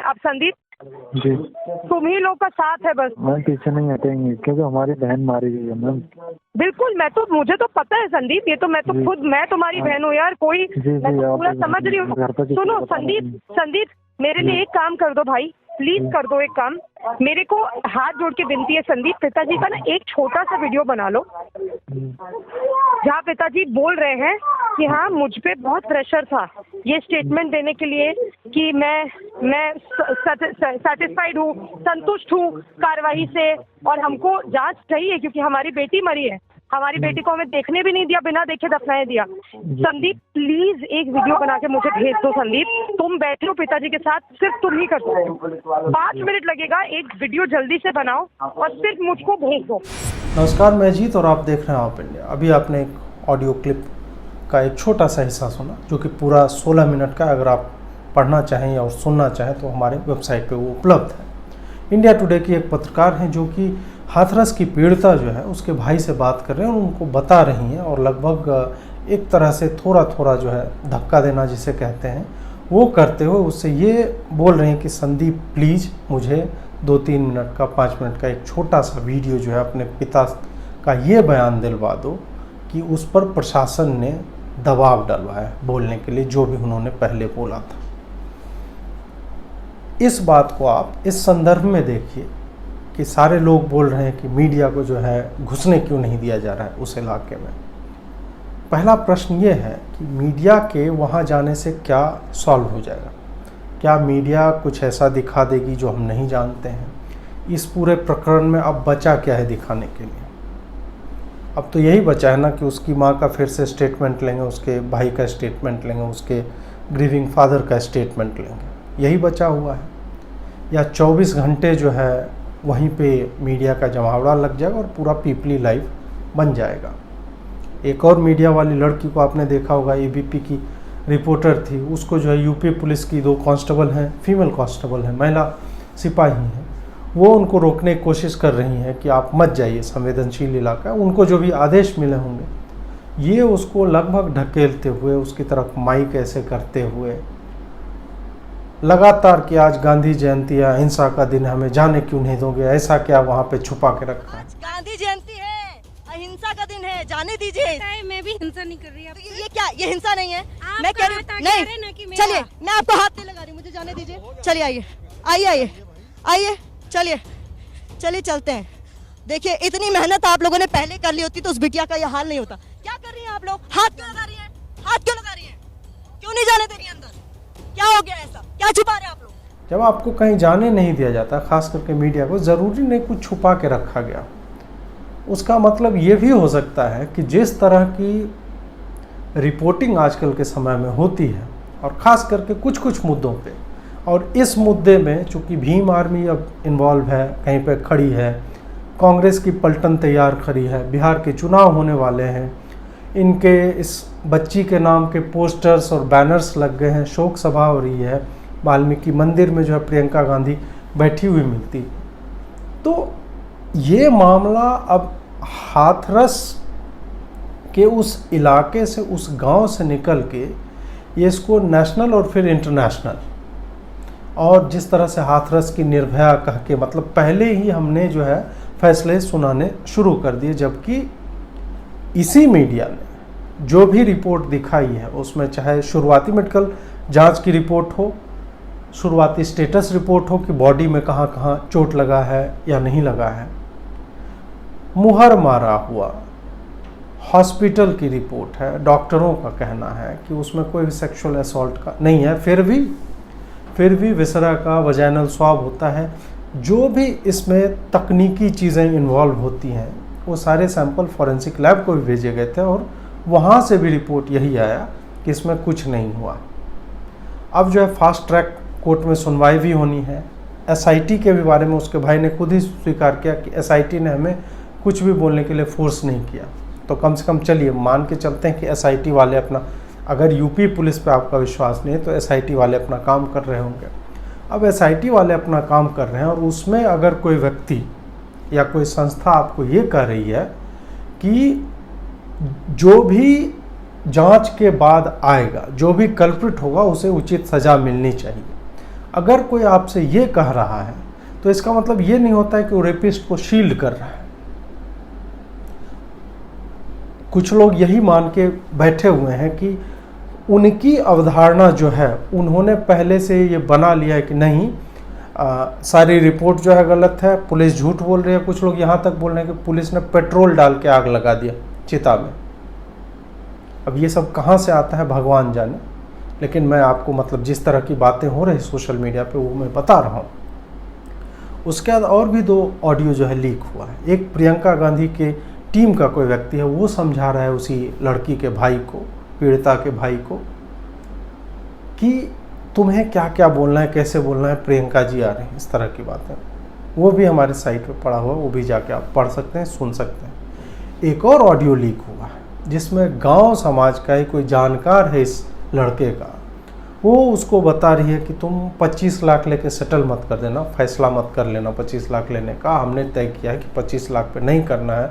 अब संदीप जी तुम ही लोग का साथ है बस। मैम पीछे नहीं हटेंगे क्योंकि हमारी बहन मारी गई है मैम। बिल्कुल, मुझे तो पता है संदीप, ये तो मैं तो खुद मैं तुम्हारी बहन हूँ यार। कोई मैं तो पूरा समझ रही हूँ। सुनो संदीप मेरे लिए एक काम कर दो भाई, प्लीज कर दो एक काम। मेरे को हाथ जोड़ के विनती है संदीप, पिताजी का ना एक छोटा सा वीडियो बना लो जहाँ पिताजी बोल रहे हैं कि हाँ मुझ पे बहुत प्रेशर था ये स्टेटमेंट देने के लिए कि मैं सेटिस्फाइड हूँ, संतुष्ट हूँ कार्रवाई से, और हमको जांच चाहिए क्योंकि हमारी बेटी मरी है। हमारी बेटी को हमें देखने भी नहीं दिया, बिना देखे दफनाए दिया। संदीप प्लीज एक वीडियो बना के मुझे भेज दो। संदीप तुम बैठे हो पिताजी के साथ, सिर्फ तुम ही कर सकते हो। 5 मिनट लगेगा, एक वीडियो जल्दी से बनाओ और सिर्फ मुझको भेज दो। नमस्कार, मैं जीत और आप देख रहे हैं आप इंडिया। अभी आपने एक ऑडियो क्लिप का एक छोटा सा हिस्सा सुना जो कि पूरा 16 मिनट का। अगर आप पढ़ना चाहें या सुनना चाहें तो हमारे वेबसाइट पे वो उपलब्ध है। इंडिया टुडे की एक पत्रकार हैं जो कि हाथरस की पीड़िता जो है उसके भाई से बात कर रहे हैं और उनको बता रही हैं, और लगभग एक तरह से थोड़ा थोड़ा जो है धक्का देना जिसे कहते हैं वो करते हुए उससे ये बोल रहे हैं कि संदीप प्लीज़ मुझे 2-3 मिनट का 5 मिनट का एक छोटा सा वीडियो जो है अपने पिता का ये बयान दिलवा दो कि उस पर प्रशासन ने दबाव डलवाया बोलने के लिए जो भी उन्होंने पहले बोला था। इस बात को आप इस संदर्भ में देखिए कि सारे लोग बोल रहे हैं कि मीडिया को जो है घुसने क्यों नहीं दिया जा रहा है उस इलाके में। पहला प्रश्न ये है कि मीडिया के वहाँ जाने से क्या सॉल्व हो जाएगा? क्या मीडिया कुछ ऐसा दिखा देगी जो हम नहीं जानते हैं? इस पूरे प्रकरण में अब बचा क्या है दिखाने के लिए? अब तो यही बचा है ना कि उसकी माँ का फिर से स्टेटमेंट लेंगे, उसके भाई का स्टेटमेंट लेंगे, उसके ग्रीविंग फादर का स्टेटमेंट लेंगे, यही बचा हुआ है। या 24 घंटे जो है वहीं पे मीडिया का जमावड़ा लग जाएगा और पूरा पीपली लाइव बन जाएगा। एक और मीडिया वाली लड़की को आपने देखा होगा, एबीपी की रिपोर्टर थी, उसको जो है यूपी पुलिस की 2 कांस्टेबल हैं, फीमेल कांस्टेबल हैं, महिला सिपाही हैं, वो उनको रोकने की कोशिश कर रही हैं कि आप मत जाइए, संवेदनशील इलाका है। उनको जो भी आदेश मिले होंगे ये उसको लगभग ढकेलते हुए उसकी तरफ माइक ऐसे करते हुए लगातार कि आज गांधी जयंती है, अहिंसा का दिन, हमें जाने क्यों नहीं दोगे, ऐसा क्या वहाँ पे छुपा के रखा है? गांधी जयंती है, अहिंसा का दिन है, जाने दीजिए। मैं भी हिंसा नहीं कर रही। तो ये क्या, ये हिंसा नहीं है? मैं कह रही हूँ नहीं, चलिए मैं आपको हाथ नहीं लगा रही, मुझे जाने दीजिए। चलिए आइए आइए आइए, चलिए चलिए चलते हैं। देखिए इतनी मेहनत आप लोगों ने पहले कर ली होती तो उस बिटिया का यह हाल नहीं होता। क्या कर रही हैं आप लोग? हाथ क्यों लगा रही हैं? हाथ क्यों लगा रही हैं? क्यों नहीं जाने दे रही अंदर? क्या हो गया ऐसा? क्या छुपा रहे आप लोग? जब आपको कहीं जाने नहीं दिया जाता, खास करके मीडिया को, ज़रूरी नहीं कुछ छुपा के रखा गया। उसका मतलब ये भी हो सकता है कि जिस तरह की रिपोर्टिंग आजकल के समय में होती है, और ख़ास करके कुछ कुछ मुद्दों पे, और इस मुद्दे में चूँकि भीम आर्मी अब इन्वॉल्व है, कहीं पे खड़ी है, कांग्रेस की पलटन तैयार खड़ी है, बिहार के चुनाव होने वाले हैं, इनके इस बच्ची के नाम के पोस्टर्स और बैनर्स लग गए हैं, शोक सभा हो रही है, वाल्मीकि मंदिर में जो है प्रियंका गांधी बैठी हुई मिलती। तो ये मामला अब हाथरस के उस इलाके से, उस गांव से निकल के ये इसको नेशनल और फिर इंटरनेशनल, और जिस तरह से हाथरस की निर्भया कह के, मतलब पहले ही हमने जो है फैसले सुनाने शुरू कर दिए, जबकि इसी मीडिया ने जो भी रिपोर्ट दिखाई है उसमें चाहे शुरुआती मेडिकल जांच की रिपोर्ट हो, शुरुआती स्टेटस रिपोर्ट हो कि बॉडी में कहाँ कहाँ चोट लगा है या नहीं लगा है, मुहर मारा हुआ हॉस्पिटल की रिपोर्ट है, डॉक्टरों का कहना है कि उसमें कोई भी सेक्सुअल असॉल्ट का नहीं है, फिर भी विसरा का वजाइनल स्वाब होता है। जो भी इसमें तकनीकी चीज़ें इन्वॉल्व होती हैं वो सारे सैंपल फॉरेंसिक लैब को भी भेजे गए थे, और वहाँ से भी रिपोर्ट यही आया कि इसमें कुछ नहीं हुआ। अब जो है फास्ट ट्रैक कोर्ट में सुनवाई भी होनी है। एसआईटी के भी बारे में उसके भाई ने खुद ही स्वीकार किया कि एसआईटी ने हमें कुछ भी बोलने के लिए फोर्स नहीं किया। तो कम से कम चलिए मान के चलते हैं कि एसआईटी वाले अपना, अगर यूपी पुलिस पे आपका विश्वास नहीं है तो एसआईटी वाले अपना काम कर रहे होंगे। अब एसआईटी वाले अपना काम कर रहे हैं, और उसमें अगर कोई व्यक्ति या कोई संस्था आपको ये कह रही है कि जो भी जांच के बाद आएगा, जो भी कल्प्रिट होगा उसे उचित सज़ा मिलनी चाहिए, अगर कोई आपसे ये कह रहा है तो इसका मतलब ये नहीं होता है कि वो रेपिस्ट को शील्ड कर रहा है। कुछ लोग यही मान के बैठे हुए हैं कि उनकी अवधारणा जो है उन्होंने पहले से ये बना लिया है कि नहीं, सारी रिपोर्ट जो है गलत है, पुलिस झूठ बोल रही है। कुछ लोग यहाँ तक बोल रहे हैं कि पुलिस ने पेट्रोल डाल के आग लगा दिया चिता में। अब ये सब कहाँ से आता है भगवान जाने, लेकिन मैं आपको मतलब जिस तरह की बातें हो रही सोशल मीडिया पे वो मैं बता रहा हूँ। उसके बाद और भी 2 ऑडियो जो है लीक हुआ है। एक प्रियंका गांधी के टीम का कोई व्यक्ति है, वो समझा रहा है उसी लड़की के भाई को, पीड़िता के भाई को, कि तुम्हें क्या क्या बोलना है, कैसे बोलना है, प्रियंका जी आ रही हैं, इस तरह की बातें। वो भी हमारे साइट पे पड़ा हुआ है, वो भी जाके आप पढ़ सकते हैं, सुन सकते हैं। एक और ऑडियो लीक हुआ है जिसमें गांव समाज का ही कोई जानकार है इस लड़के का, वो उसको बता रही है कि तुम 25 लाख लेके सेटल मत कर देना, फैसला मत कर लेना 25 लाख लेने का। हमने तय किया है कि 25 लाख पे नहीं करना है,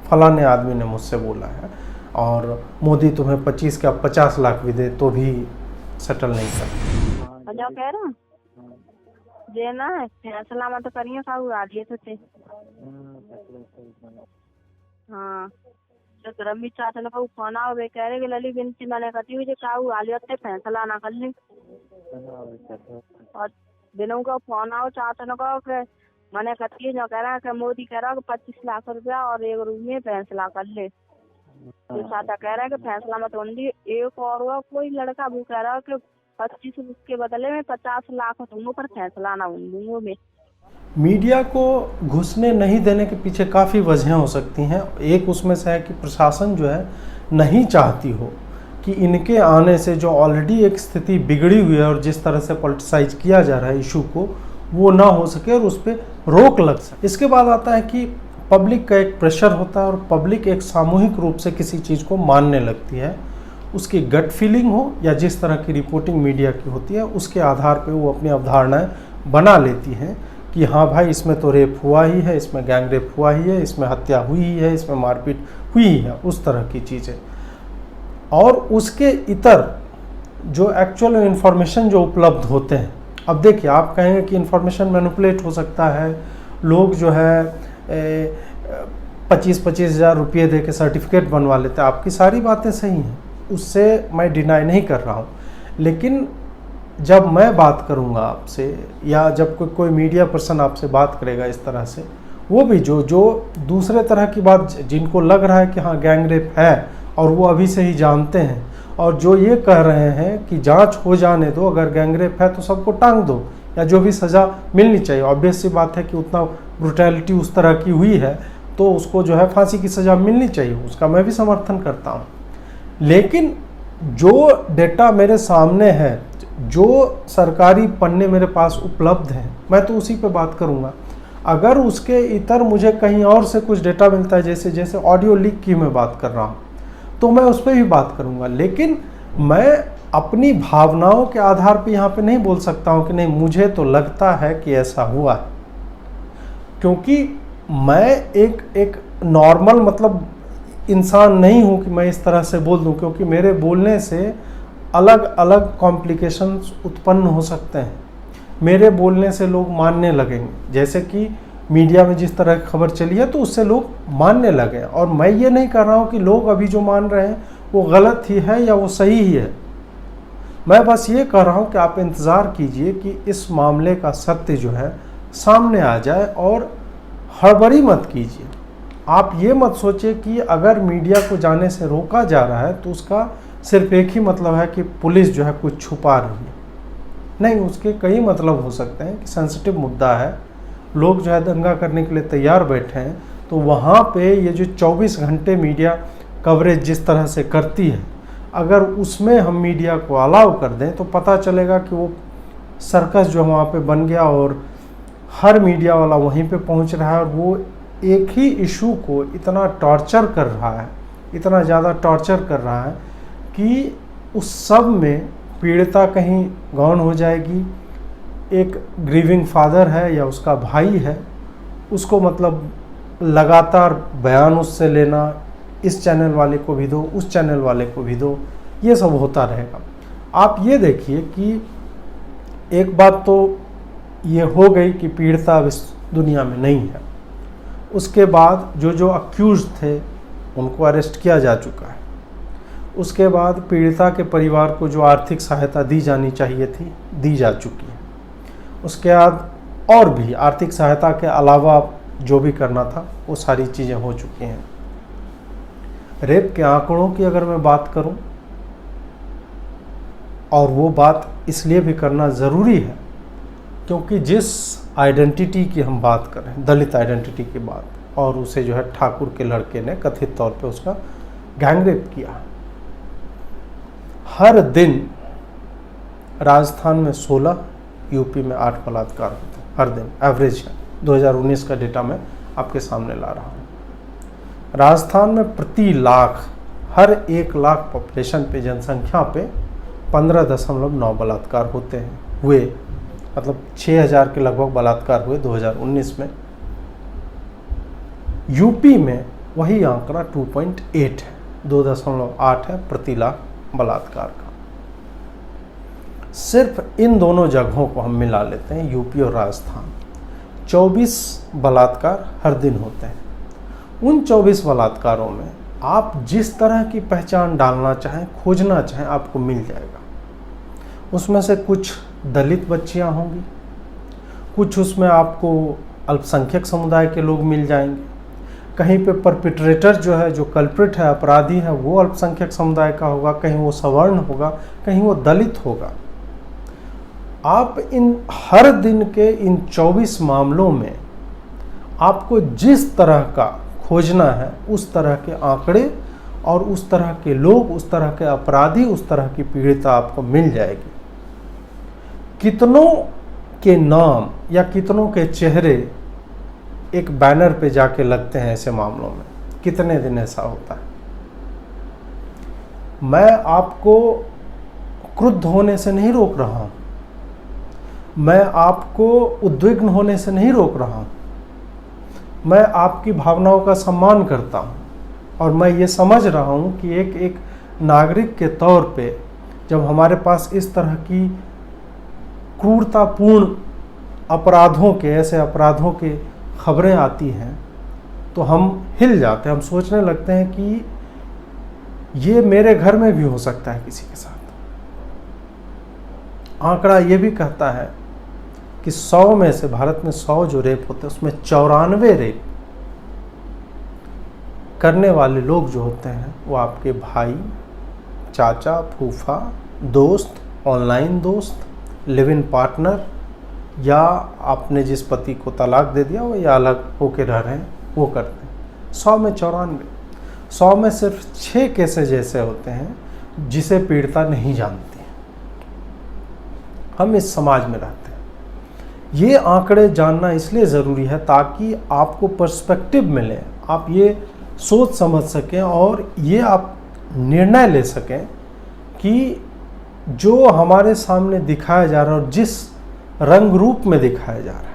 फलाने आदमी ने मुझसे बोला है, और मोदी तुम्हें 25 का 50 लाख भी दे तो भी सेटल नहीं कर। जो कह रहा जे ना फैसला मत करिए साहू आदिए थे। हाँ तो रमी चाचा ने फोन आओ वे कह रहे कि लली बिनती मैंने कहती हुई काऊ आलियत फैसला ना कर ली, और दिनों का फोन आओ चाचा ने कहो कि मैंने कहती जो कह रहा है कि मोदी कह रहा है कि 25 लाख रुपया और 1 रूम में फैसला कर ले। तो चाचा कह रहा है कि फैसला मत होंगी। एक और हुआ कोई लड़का वो कह रहा है कि 25 के बदले में 50 लाख दूंगो पर फैसला ना दूंगो में। मीडिया को घुसने नहीं देने के पीछे काफ़ी वजहें हो सकती हैं। एक उसमें से है कि प्रशासन जो है नहीं चाहती हो कि इनके आने से जो ऑलरेडी एक स्थिति बिगड़ी हुई है और जिस तरह से पॉलिटिसाइज किया जा रहा है इशू को, वो ना हो सके और उस पर रोक लग सके। इसके बाद आता है कि पब्लिक का एक प्रेशर होता है और पब्लिक एक सामूहिक रूप से किसी चीज़ को मानने लगती है। उसकी गट फीलिंग हो या जिस तरह की रिपोर्टिंग मीडिया की होती है, उसके आधार पे वो अपनी अवधारणाएं बना लेती हैं कि हाँ भाई इसमें तो रेप हुआ ही है, इसमें गैंग रेप हुआ ही है, इसमें हत्या हुई ही है, इसमें मारपीट हुई ही है, उस तरह की चीज़ें। और उसके इतर जो एक्चुअल इन्फॉर्मेशन जो उपलब्ध होते हैं, अब देखिए आप कहेंगे कि इन्फॉर्मेशन मैनिपुलेट हो सकता है, लोग जो है 25-25 हज़ार रुपये दे के सर्टिफिकेट बनवा लेते हैं। आपकी सारी बातें सही हैं, उससे मैं डिनाई नहीं कर रहा हूँ, लेकिन जब मैं बात करूँगा आपसे या जब कोई मीडिया पर्सन आपसे बात करेगा इस तरह से, वो भी जो दूसरे तरह की बात, जिनको लग रहा है कि हाँ गैंग रेप है और वो अभी से ही जानते हैं, और जो ये कह रहे हैं कि जांच हो जाने दो, अगर गैंग रेप है तो सबको टांग दो या जो भी सज़ा मिलनी चाहिए। ऑब्वियस सी बात है कि उतना ब्रुटैलिटी उस तरह की हुई है तो उसको जो है फांसी की सज़ा मिलनी चाहिए, उसका मैं भी समर्थन करता हूँ। लेकिन जो डेटा मेरे सामने है, जो सरकारी पन्ने मेरे पास उपलब्ध हैं, मैं तो उसी पे बात करूँगा। अगर उसके इतर मुझे कहीं और से कुछ डेटा मिलता है, जैसे ऑडियो लीक की मैं बात कर रहा हूँ, तो मैं उस पर भी बात करूँगा। लेकिन मैं अपनी भावनाओं के आधार पे यहाँ पे नहीं बोल सकता हूँ कि नहीं मुझे तो लगता है कि ऐसा हुआ है, क्योंकि मैं एक नॉर्मल मतलब इंसान नहीं हूँ कि मैं इस तरह से बोल दूँ, क्योंकि मेरे बोलने से अलग अलग कॉम्प्लिकेशंस उत्पन्न हो सकते हैं। मेरे बोलने से लोग मानने लगेंगे, जैसे कि मीडिया में जिस तरह की खबर चली है तो उससे लोग मानने लगे। और मैं ये नहीं कर रहा हूँ कि लोग अभी जो मान रहे हैं वो गलत ही है या वो सही ही है। मैं बस ये कह रहा हूँ कि आप इंतज़ार कीजिए कि इस मामले का सत्य जो है सामने आ जाए, और हड़बड़ी मत कीजिए। आप ये मत सोचिए कि अगर मीडिया को जाने से रोका जा रहा है तो उसका सिर्फ एक ही मतलब है कि पुलिस जो है कुछ छुपा रही है। नहीं, उसके कई मतलब हो सकते हैं कि सेंसिटिव मुद्दा है, लोग जो है दंगा करने के लिए तैयार बैठे हैं, तो वहाँ पे ये जो 24 घंटे मीडिया कवरेज जिस तरह से करती है, अगर उसमें हम मीडिया को अलाउ कर दें तो पता चलेगा कि वो सर्कस जो वहाँ पे बन गया और हर मीडिया वाला वहीं पे पहुँच रहा है, और वो एक ही इशू को इतना टॉर्चर कर रहा है, इतना ज़्यादा टॉर्चर कर रहा है कि उस सब में पीड़िता कहीं गौन हो जाएगी। एक ग्रीविंग फादर है या उसका भाई है, उसको मतलब लगातार बयान उससे लेना, इस चैनल वाले को भी दो, उस चैनल वाले को भी दो, ये सब होता रहेगा। आप ये देखिए कि एक बात तो ये हो गई कि पीड़िता अब इस दुनिया में नहीं है। उसके बाद जो अक्यूज थे उनको अरेस्ट किया जा चुका है। उसके बाद पीड़िता के परिवार को जो आर्थिक सहायता दी जानी चाहिए थी दी जा चुकी है। उसके बाद और भी आर्थिक सहायता के अलावा जो भी करना था वो सारी चीज़ें हो चुकी हैं। रेप के आंकड़ों की अगर मैं बात करूं, और वो बात इसलिए भी करना ज़रूरी है क्योंकि जिस आइडेंटिटी की हम बात कर रहे हैं, दलित आइडेंटिटी की बात, और उसे जो है ठाकुर के लड़के ने कथित तौर पे उसका गैंगरेप किया। हर दिन राजस्थान में 16, यूपी में 8 बलात्कार होते हैं हर दिन, एवरेज है। 2019 का डेटा मैं आपके सामने ला रहा हूँ। राजस्थान में प्रति लाख, हर 1 लाख पॉपुलेशन पे, जनसंख्या पे 15.9 बलात्कार होते हैं हुए, मतलब 6000 के लगभग बलात्कार हुए 2019 में। यूपी में वही आंकड़ा 2.8 है, 2.8 है प्रति लाख बलात्कार का। सिर्फ इन दोनों जगहों को हम मिला लेते हैं, यूपी और राजस्थान, 24 बलात्कार हर दिन होते हैं। उन 24 बलात्कारों में आप जिस तरह की पहचान डालना चाहें, खोजना चाहें, आपको मिल जाएगा। उसमें से कुछ दलित बच्चियां होंगी, कुछ उसमें आपको अल्पसंख्यक समुदाय के लोग मिल जाएंगे, कहीं पे परपिट्रेटर जो है, जो कल्प्रिट है, अपराधी है, वो अल्पसंख्यक समुदाय का होगा, कहीं वो सवर्ण होगा, कहीं वो दलित होगा। आप इन हर दिन के इन 24 मामलों में आपको जिस तरह का खोजना है उस तरह के आंकड़े और उस तरह के लोग, उस तरह के अपराधी, उस तरह की पीड़िता आपको मिल जाएगी। कितनों के नाम या कितनों के चेहरे एक बैनर पे जाके लगते हैं ऐसे मामलों में, कितने दिन ऐसा होता है। मैं आपको क्रुद्ध होने से नहीं रोक रहा हूं, मैं आपको उद्विग्न होने से नहीं रोक रहा हूं, मैं आपकी भावनाओं का सम्मान करता हूं और मैं ये समझ रहा हूं कि एक नागरिक के तौर पे जब हमारे पास इस तरह की क्रूरतापूर्ण अपराधों के, ऐसे अपराधों के खबरें आती हैं तो हम हिल जाते हैं, हम सोचने लगते हैं कि ये मेरे घर में भी हो सकता है किसी के साथ। आंकड़ा ये भी कहता है कि 100 में से, भारत में 100 जो रेप होते हैं उसमें 94 रेप करने वाले लोग जो होते हैं वो आपके भाई, चाचा, फूफा, दोस्त, ऑनलाइन दोस्त, लिव इन पार्टनर, या आपने जिस पति को तलाक दे दिया वो या अलग होके रह रहे हैं वो करते हैं। 100 में 94, 100 में सिर्फ 6 केसेज ऐसे होते हैं जिसे पीड़िता नहीं जानती। हम इस समाज में रहते हैं। ये आंकड़े जानना इसलिए ज़रूरी है ताकि आपको पर्सपेक्टिव मिले, आप ये सोच समझ सकें और ये आप निर्णय ले सकें कि जो हमारे सामने दिखाया जा रहा है और जिस रंग रूप में दिखाया जा रहा है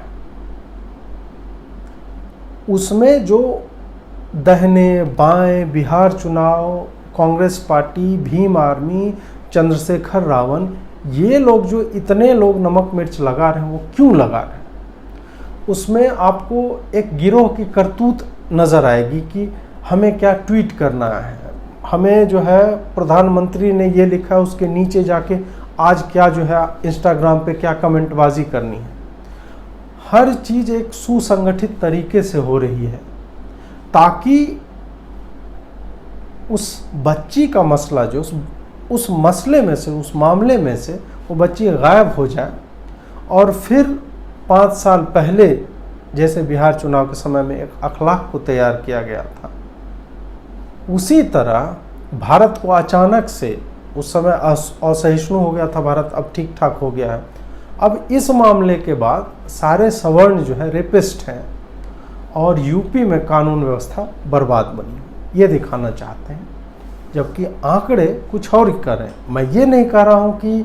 उसमें जो दाहिने बाएं, बिहार चुनाव, कांग्रेस पार्टी, भीम आर्मी, चंद्रशेखर रावण, ये लोग जो इतने लोग नमक मिर्च लगा रहे हैं वो क्यों लगा रहे हैं, उसमें आपको एक गिरोह की करतूत नज़र आएगी कि हमें क्या ट्वीट करना है, हमें जो है प्रधानमंत्री ने ये लिखा है उसके नीचे जाके आज क्या जो है इंस्टाग्राम पे क्या कमेंटबाजी करनी है। हर चीज़ एक सुसंगठित तरीके से हो रही है ताकि उस बच्ची का मसला जो उस मसले में से, उस मामले में से वो बच्ची गायब हो जाए और फिर 5 साल पहले जैसे बिहार चुनाव के समय में एक अखलाक को तैयार किया गया था, उसी तरह भारत को अचानक से, उस समय असहिष्णु हो गया था भारत, अब ठीक ठाक हो गया है। अब इस मामले के बाद सारे सवर्ण जो है रेपिस्ट हैं और यूपी में कानून व्यवस्था बर्बाद बनी, ये दिखाना चाहते हैं, जबकि आंकड़े कुछ और कर रहे हैं। मैं ये नहीं कह रहा हूँ कि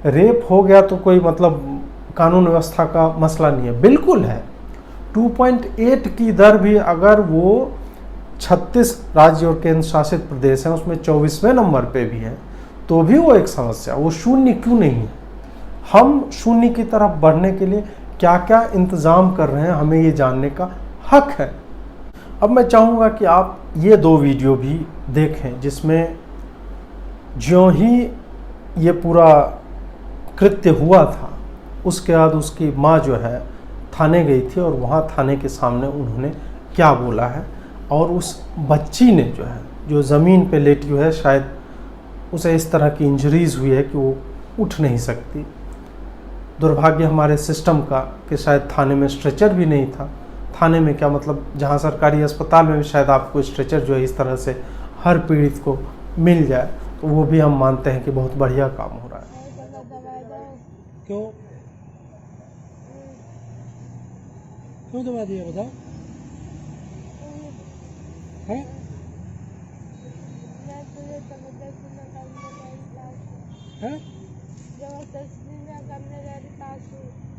रेप हो गया तो कोई मतलब कानून व्यवस्था का मसला नहीं है, बिल्कुल है। 2.8 की दर भी अगर वो 36 राज्य और केंद्र शासित प्रदेश हैं उसमें 24वें नंबर पे भी है तो भी वो एक समस्या, वो शून्य क्यों नहीं है। हम शून्य की तरफ बढ़ने के लिए क्या क्या इंतज़ाम कर रहे हैं, हमें ये जानने का हक है। अब मैं चाहूँगा कि आप ये 2 वीडियो भी देखें, जिसमें ज्यों ही ये पूरा कृत्य हुआ था उसके बाद उसकी माँ जो है थाने गई थी और वहाँ थाने के सामने उन्होंने क्या बोला है, और उस बच्ची ने जो है, जो ज़मीन पे लेटी हुई है, शायद उसे इस तरह की इंजरीज़ हुई है कि वो उठ नहीं सकती। दुर्भाग्य हमारे सिस्टम का कि शायद थाने में स्ट्रेचर भी नहीं था। थाने में क्या मतलब, जहाँ सरकारी अस्पताल में भी शायद आपको स्ट्रेचर जो है इस तरह से हर पीड़ित को मिल जाए, तो वो भी हम मानते हैं कि बहुत बढ़िया काम हो रहा है। क्यों दबा दिया बताओ? हैं? हैं?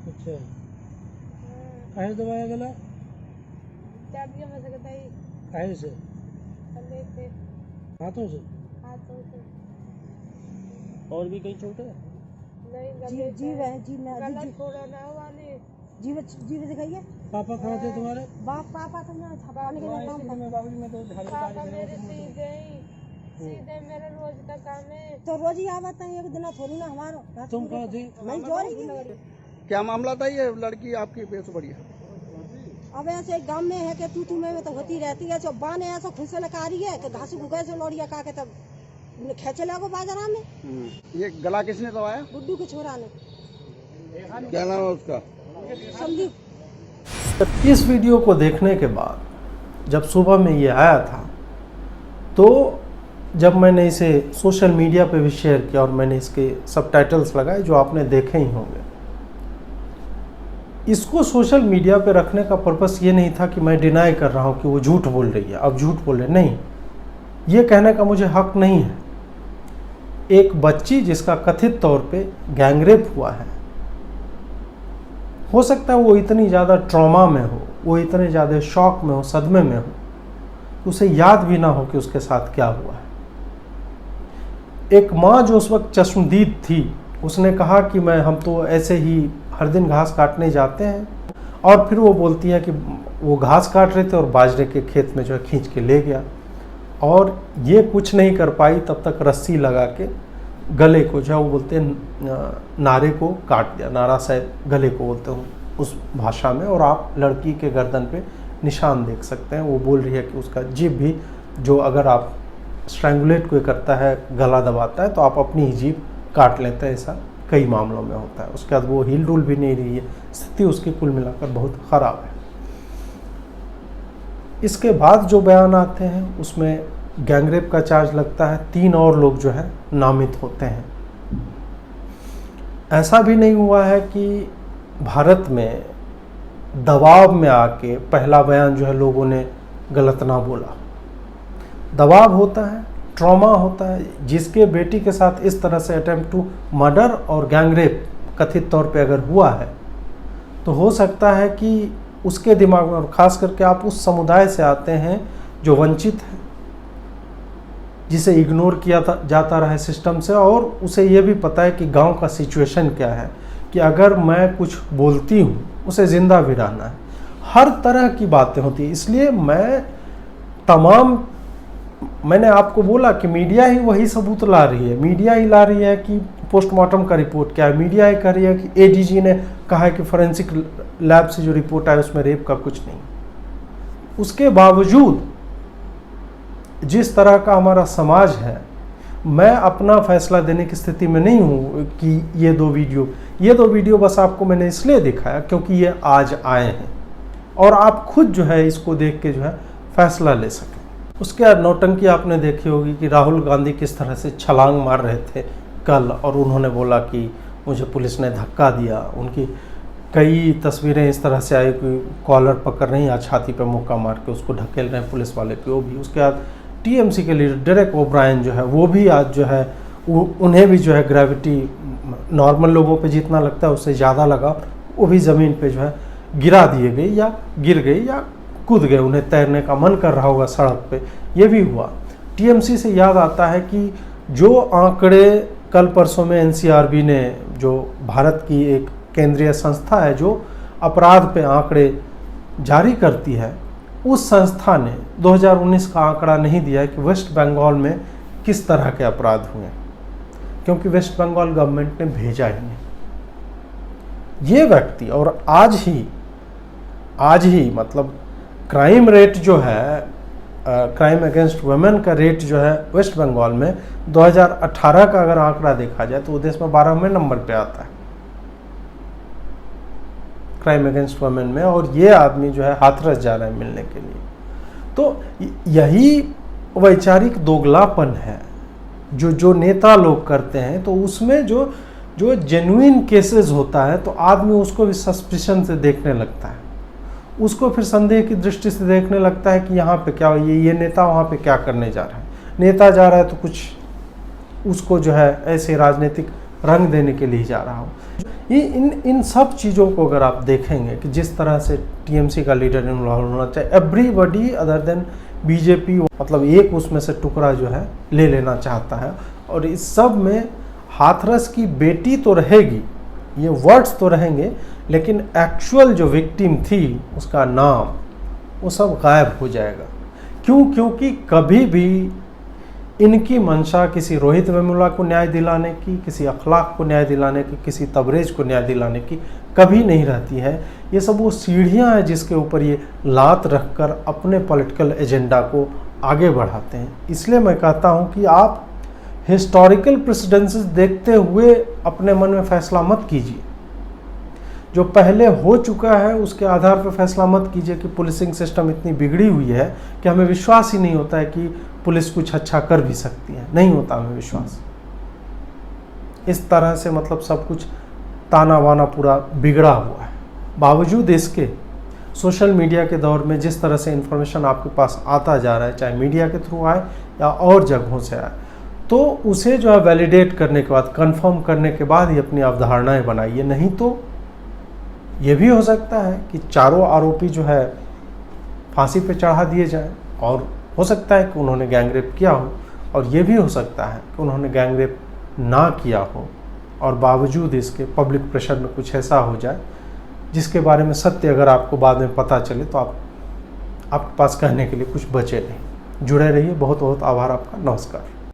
अच्छा, काहे दबाया गला? काहे से? हाथों से? और भी कहीं चोट है? जीव दिखाइए। पापा कहाँ थे तुम्हारे? पापा तो मैं छपाने के लिए काम सीधे मेरा रोज का काम है। तो रोज ही आवता है, एक दिन थोड़ी ना हमारा। तुम कहाँ थे? मैं जोरी। क्या मामला था? ये लड़की आपकी पेश बढ़िया। अब ऐसे गांव में है कि तू में तो होती रहती है। जो बाने ऐसा खुद से लगा रही है कि घास गुगे से लोड़िया का के तब खेचे लगो बाजारा में। ये गला किसने दबाया? गुड्डू के छोरा ने। क्या नाम है उसका? संदीप। इस वीडियो को देखने के बाद जब सुबह में ये आया था, तो जब मैंने इसे सोशल मीडिया पे भी शेयर किया और मैंने इसके सबटाइटल्स लगाए जो आपने देखे ही होंगे। इसको सोशल मीडिया पे रखने का पर्पस ये नहीं था कि मैं डिनाई कर रहा हूँ कि वो झूठ बोल रही है, अब झूठ बोल रहे, नहीं, ये कहने का मुझे हक नहीं है। एक बच्ची जिसका कथित तौर पे गैंगरेप हुआ है, हो सकता है वो इतनी ज़्यादा ट्रॉमा में हो, वो इतने ज़्यादा शॉक में हो, सदमे में हो, उसे याद भी ना हो कि उसके साथ क्या हुआ है। एक माँ जो उस वक्त चश्मदीद थी, उसने कहा कि हम तो ऐसे ही हर दिन घास काटने जाते हैं, और फिर वो बोलती है कि वो घास काट रहे थे और बाजरे के खेत में जो है खींच के ले गया, और ये कुछ नहीं कर पाई तब तक रस्सी लगा के गले को, जो वो बोलते हैं नारे को काट दिया। नारा शायद गले को बोलते हो उस भाषा में, और आप लड़की के गर्दन पे निशान देख सकते हैं। वो बोल रही है कि उसका जीभ भी, जो अगर आप स्ट्रैंगुलेट कोई करता है, गला दबाता है, तो आप अपनी ही जीभ काट लेते हैं। ऐसा कई मामलों में होता है। उसके बाद वो हिल डुल भी नहीं रही है, स्थिति उसकी कुल मिलाकर बहुत ख़राब है। इसके बाद जो बयान आते हैं उसमें गैंगरेप का चार्ज लगता है, 3 और लोग जो है नामित होते हैं। ऐसा भी नहीं हुआ है कि भारत में दबाव में आके पहला बयान जो है लोगों ने गलत ना बोला। दबाव होता है, ट्रॉमा होता है। जिसके बेटी के साथ इस तरह से अटेम्प्ट टू मर्डर और गैंगरेप कथित तौर पे अगर हुआ है, तो हो सकता है कि उसके दिमाग में, और ख़ास करके आप उस समुदाय से आते हैं जो वंचित है, जिसे इग्नोर किया जाता रहा है सिस्टम से, और उसे ये भी पता है कि गांव का सिचुएशन क्या है, कि अगर मैं कुछ बोलती हूँ उसे ज़िंदा भी रहना है। हर तरह की बातें होती है। इसलिए मैंने आपको बोला कि मीडिया ही वही सबूत ला रही है। मीडिया ही ला रही है कि पोस्टमार्टम का रिपोर्ट क्या है, मीडिया ही कह रही है कि एडीजी ने कहा है कि फोरेंसिक लैब से जो रिपोर्ट आया उसमें रेप का कुछ नहीं। उसके बावजूद जिस तरह का हमारा समाज है, मैं अपना फैसला देने की स्थिति में नहीं हूँ कि ये दो वीडियो बस आपको मैंने इसलिए दिखाया क्योंकि ये आज आए हैं, और आप खुद जो है इसको देख के जो है फैसला ले सकें। उसके बाद नौटंकी आपने देखी होगी कि राहुल गांधी किस तरह से छलांग मार रहे थे कल, और उन्होंने बोला कि मुझे पुलिस ने धक्का दिया। उनकी कई तस्वीरें इस तरह से आई कि कॉलर पकड़ रही या छाती पे मुक्का मार के उसको ढकेल रहे हैं पुलिस वाले को भी। उसके बाद टीएमसी के लीडर डेरेक ओब्रायन जो है वो भी आज जो है उन्हें भी जो है ग्रेविटी नॉर्मल लोगों पे जितना लगता है उससे ज़्यादा लगा, वो भी ज़मीन पे जो है गिरा दिए गए या गिर गए या कूद गए। उन्हें तैरने का मन कर रहा होगा सड़क पे, ये भी हुआ। टीएमसी से याद आता है कि जो आंकड़े कल परसों में एनसीआरबी ने जो भारत की एक केंद्रीय संस्था है जो अपराध पे आंकड़े जारी करती है, उस संस्था ने 2019 का आंकड़ा नहीं दिया है कि वेस्ट बंगाल में किस तरह के अपराध हुए, क्योंकि वेस्ट बंगाल गवर्नमेंट ने भेजा ही नहीं। ये व्यक्ति और आज ही मतलब क्राइम रेट जो है, क्राइम अगेंस्ट वुमेन का रेट जो है वेस्ट बंगाल में 2018 का अगर आंकड़ा देखा जाए तो वो देश में 12वें नंबर पे आता है क्राइम अगेंस्ट वुमेन में, और ये आदमी जो है हाथरस जा रहा है मिलने के लिए। तो यही वैचारिक दोगलापन है जो नेता लोग करते हैं। तो उसमें जो जेन्युइन केसेस होता है तो आदमी उसको भी सस्पिशन से देखने लगता है, उसको फिर संदेह की दृष्टि से देखने लगता है कि यहाँ पे क्या ये नेता वहाँ पे क्या करने जा रहा है। नेता जा रहा है तो कुछ उसको जो है ऐसे राजनीतिक रंग देने के लिए जा रहा हो। ये इन सब चीज़ों को अगर आप देखेंगे कि जिस तरह से टीएमसी का लीडर इन्वॉल्व होना चाहिए, एवरीबॉडी अदर देन बीजेपी मतलब एक उसमें से टुकड़ा जो है ले लेना चाहता है। और इस सब में हाथरस की बेटी तो रहेगी, ये वर्ड्स तो रहेंगे, लेकिन एक्चुअल जो विक्टिम थी उसका नाम वो सब गायब हो जाएगा। क्योंकि कभी भी इनकी मंशा किसी रोहित वेमुला को न्याय दिलाने की, किसी अखलाक को न्याय दिलाने की, किसी तबरेज को न्याय दिलाने की कभी नहीं रहती है। ये सब वो सीढ़ियाँ हैं जिसके ऊपर ये लात रखकर अपने पॉलिटिकल एजेंडा को आगे बढ़ाते हैं। इसलिए मैं कहता हूँ कि आप हिस्टोरिकल प्रेसिडेंसेस देखते हुए अपने मन में फैसला मत कीजिए। जो पहले हो चुका है उसके आधार पर फैसला मत कीजिए कि पुलिसिंग सिस्टम इतनी बिगड़ी हुई है कि हमें विश्वास ही नहीं होता है कि पुलिस कुछ अच्छा कर भी सकती है। नहीं होता हमें विश्वास। इस तरह से मतलब सब कुछ ताना बाना पूरा बिगड़ा हुआ है। बावजूद इसके सोशल मीडिया के दौर में जिस तरह से इन्फॉर्मेशन आपके पास आता जा रहा है, चाहे मीडिया के थ्रू आए या और जगहों से आए, तो उसे जो है वैलिडेट करने के बाद, कंफर्म करने के बाद ही अपनी अवधारणाएं बनाइए। नहीं तो ये भी हो सकता है कि चारों आरोपी जो है फांसी पे चढ़ा दिए जाएं, और हो सकता है कि उन्होंने गैंगरेप किया हो, और ये भी हो सकता है कि उन्होंने गैंगरेप ना किया हो, और बावजूद इसके पब्लिक प्रेशर में कुछ ऐसा हो जाए जिसके बारे में सत्य अगर आपको बाद में पता चले तो आपके पास कहने के लिए कुछ बचे नहीं। जुड़े रहिए। बहुत बहुत आभार आपका। नमस्कार।